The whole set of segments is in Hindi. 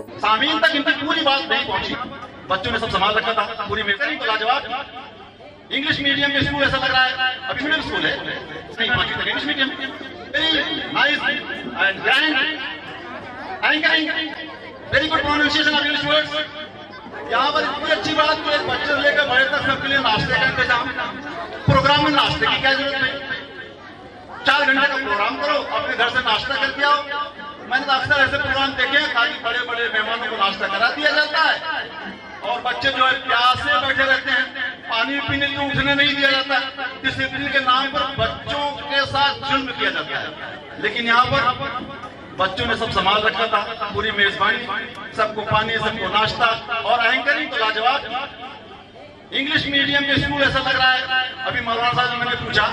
सामीन तक इनकी पूरी बात नहीं पहुंची। बच्चों ने सब संभाल रखा था, पूरी मेजबानी तो लाजवाब। इंग्लिश मीडियम के स्कूल ऐसा लग रहा है अभी मिडिल स्कूल है, नहीं 5वीं तक English medium. Very nice and grand anchoring, very good pronunciation of English words. यहाँ पर इतनी अच्छी बात कि बच्चे से लेकर बड़े तक सबके लिए नाश्ते का इंतजाम। प्रोग्राम में नाश्ते की क्या जरूरत नहीं, 4 घंटे का प्रोग्राम करो, अपने घर से नाश्ता करके आओ। मैंने तो अक्सर ऐसे प्रोग्राम देखे हैं खाली बड़े बड़े मेहमानों को नाश्ता करा दिया जाता है और बच्चे जो है प्यास से बैठे रहते हैं, पानी पीने के लिए उठने नहीं दिया जाता। डिसिप्लिन के नाम पर बच्चों के साथ जुल्म किया जाता है। लेकिन यहाँ पर बच्चों ने सब संभाल रखा था, पूरी मेजबानी, सबको पानी, सबको नाश्ता और एंकरिंग तो लाजवाब। इंग्लिश मीडियम के स्कूल ऐसा लग रहा है अभी मौलाना साहब ने मैंने पूछा,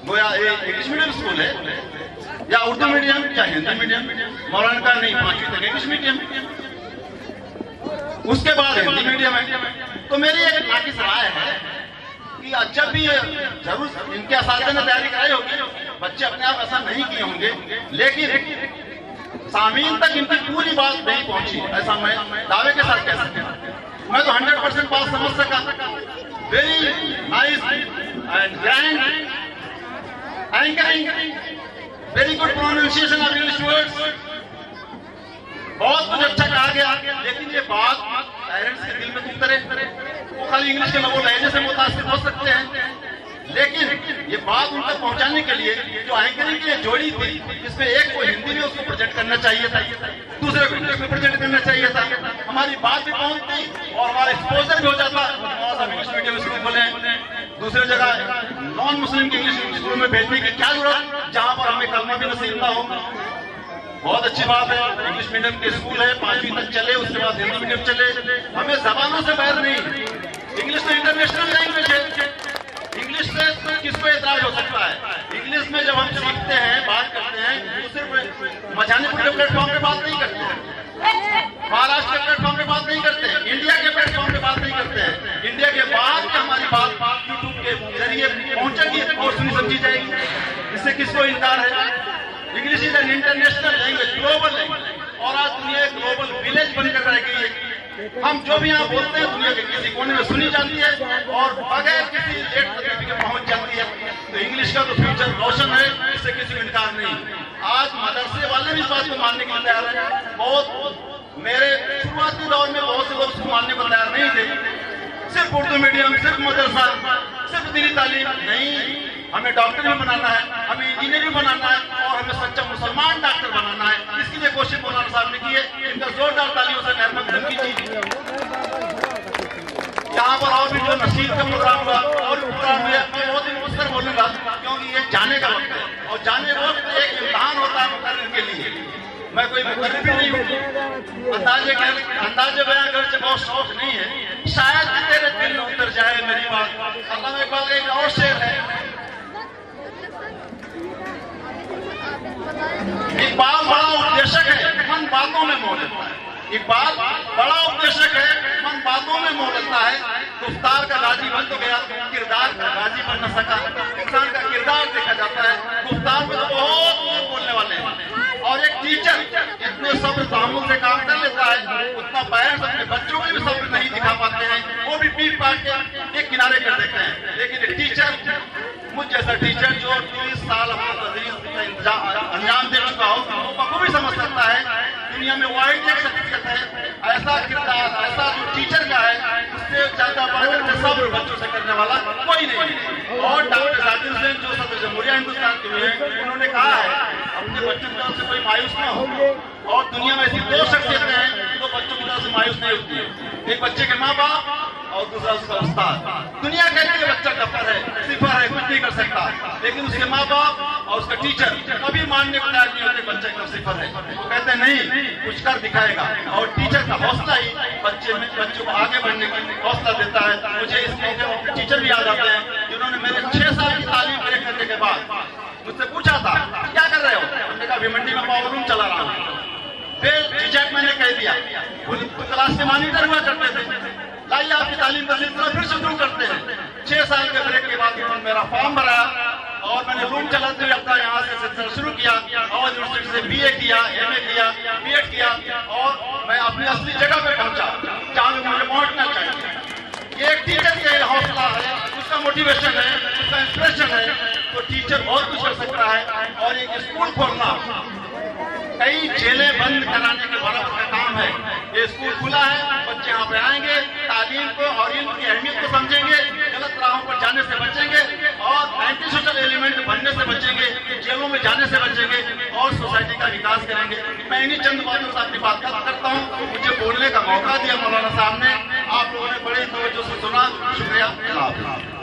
गोया इंग्लिश मीडियम स्कूल है या उर्दू मीडियम या हिंदी मीडियम। मौलाना का नहीं 5वीं तक इंग्लिश मीडियम, उसके बाद हिंदी मीडियम है। तो मेरी एक नाकिस राय है कि जब भी जरूर इनके असातिज़ा ने तैयारी कराई होगी, बच्चे अपने आप ऐसा नहीं किए होंगे, लेकिन सामीन तक इनकी पूरी बात नहीं पहुंची, ऐसा मैं दावे के साथ कह सकता हूं। मैं तो 100% बात समझ सका। Very nice and grand anchoring, very good pronunciation of English words. बहुत कुछ अच्छा कहा गया, लेकिन ये बात पेरेंट्स के दिल में उतरे। वो खाली इंग्लिश के लोगों लहजे से मुतासिर हो सकते हैं, लेकिन ये बात उन तक पहुंचाने के लिए जो एंकरिंग की जोड़ी थी, इसमें एक को हिंदी में उसको प्रेजेंट करना चाहिए था, दूसरे को इंग्लिश में प्रेजेंट करना चाहिए था। हमारी बात भी पहुंचती और हमारा एक्सपोजर भी हो जाता। इंग्लिश मीडियम स्कूल खोले, दूसरी जगह नॉन मुस्लिम के इंग्लिश स्कूल में भेजने की क्या जरूरत, जहां पर हमें कलमा भी नसीब ना हो। बहुत अच्छी बात है, इंग्लिश मीडियम के स्कूल है, 5वीं तक चले, उसके बाद हिंदी मीडियम चले। हमें जबानों से बैर नहीं, इंग्लिश तो इंटरनेशनल लैंग्वेज है, इंग्लिश से किसको एतराज हो सकता है। इंग्लिश में जब हम सीखते हैं, बात करते हैं, तो सिर्फ मजानीपुर के प्लेटफॉर्म पे बात नहीं करते हैं, महाराष्ट्र के प्लेटफॉर्म पे बात नहीं करते हैं, इंडिया के प्लेटफॉर्म पे बात नहीं करते हैं। इंडिया के बाद हमारी बात यूट्यूब के जरिए पहुंचेगी और सुनी समझी जाएगी, इससे किसको इनकार है। English is an international language, global language, और आज दुनिया एक ग्लोबल विलेज बनकर रह गई है। हम जो भी यहाँ बोलते हैं दुनिया के किसी कोने में सुनी जाती है और बगैर किसी लेट सर्टिफिकेट पहुंच जाती है। तो इंग्लिश का तो फ्यूचर रोशन है, इससे किसी को इनकार नहीं। आज मदरसे वाले भी इस बात को मानने के लिए तैयार हैं। बहुत मेरे शुरुआती दौर में बहुत से लोग इसको मानने को तैयार नहीं थे। सिर्फ उर्दू मीडियम, सिर्फ मदरसा, सिर्फ दीनी तालीम नहीं, हमें डॉक्टर भी बनाना है, हमें इंजीनियर भी बनाना है और हमें सच्चा मुसलमान डॉक्टर बनाना है। इसके लिए कोशिश मौलाना साहब ने की है, इनका जोरदार तालियों से खैर मकदम कीजिए। यहाँ पर और भी जो नसीब का प्रोग्राम हुआ और प्रोग्राम हुआ, मैं बहुत ही मुझसे बोलूंगा क्योंकि ये जाने का वक्त है और जाने वक्त एक इम्तिहान होता है मुकर्रिर के लिए। मैं कोई मुकर्रिर भी नहीं हूँ, अंदाजे बयां करने से बहुत शौक नहीं है, शायद तेरे दिल में उतर जाए मेरी बात। अल्लाह इकबाल का एक और शेर है, इकबाल बड़ा उपदेशक है, मन बातों में मोह लेता है। इकबाल बड़ा उपदेशक है, मन बातों में मोह लेता है। गुफ्तार का गाजी बन तो गया, किरदार का गाजी बन न सका। इंसान का किरदार देखा जाता है, गुफ्तार में तो बहुत लोग बोलने वाले हैं। और एक टीचर इतने सब्र तहम्मुल से काम कर लेता है, उतना पेरेंट्स अपने बच्चों को भी सब्र नहीं दिखा पाते हैं, वो भी पीट पाट के एक किनारे कर देते हैं। लेकिन एक टीचर, मुझ जैसा टीचर जो 30 साल अपना तदरीस का अंजाम दे चुका हो, वो बखूबी समझ सकता है दुनिया में वाइड एक शख्सियत है, ऐसा किरदार, ऐसा जो टीचर का है, उससे ज्यादा बढ़कर के सब्र बच्चों से करने वाला कोई नहीं। और डॉक्टर जाकिर हुसैन जो सदर जमहूरिया हिंदुस्तान के हुए हैं, उन्होंने कहा है अपने बच्चों की तरफ से कोई मायूस ना हो। और दुनिया में ऐसी 2 शख्सियतें हैं जो बच्चों की तरफ से मायूस नहीं होती है, एक बच्चे के माँ बाप और दूसरा उसका उस्ताद। दुनिया कहती है बच्चा टप्पर है, सिफर है, कुछ नहीं कर सकता, लेकिन उसके माँ बाप और उसका टीचर कभी मानने को तैयार नहीं होते बच्चे का सिफर है। वो कहते हैं नहीं, कुछ कर दिखाएगा। और टीचर का हौसला ही बच्चों को आगे बढ़ने की हौसला देता है। मुझे इस मौके पर टीचर भी याद आते हैं जिन्होंने मेरे 6 साल की तालीम पूरे करने के बाद मुझसे पूछा था क्या कर रहे हो, मैंने कहा भिमंडी में पावर रूम चला रहा हूँ। झिझक मैंने कह दिया, क्लास के मॉनिटर हुआ करते थे, लाइए आपकी तालीम का सिलसिला फिर से शुरू करते हैं। 6 साल के ब्रेक के बाद उन्होंने मेरा फॉर्म भरा और मैंने रूम चलाते हुए अपना यहाँ से सिलसिला शुरू किया और यूनिवर्सिटी से BA किया, MA किया, BEd किया और मैं अपनी असली जगह पे पहुंचा जहां पे मुझे पहुंचना चाहिए। ये एक टीचर के हौसला है, उसका मोटिवेशन है, उसका इंस्पिरेशन है, तो टीचर बहुत कुछ कर सकता है। और एक स्कूल खोलना, कई जेलें बंद कराने के बराबर का काम है। ये स्कूल खुला है, बच्चे यहाँ पे आएंगे, तालीम को और इल्म की अहमियत को समझेंगे, गलत राहों पर जाने से बचेंगे और एंटी सोशल एलिमेंट बनने से बचेंगे, जेलों में जाने से बचेंगे और सोसाइटी का विकास करेंगे। मैं इन्हीं चंद बातों से अपनी बात करता हूँ। मुझे बोलने का मौका दिया मौलाना साहब ने, आप लोगों ने बड़े तवज्जो से सुना, शुक्रिया।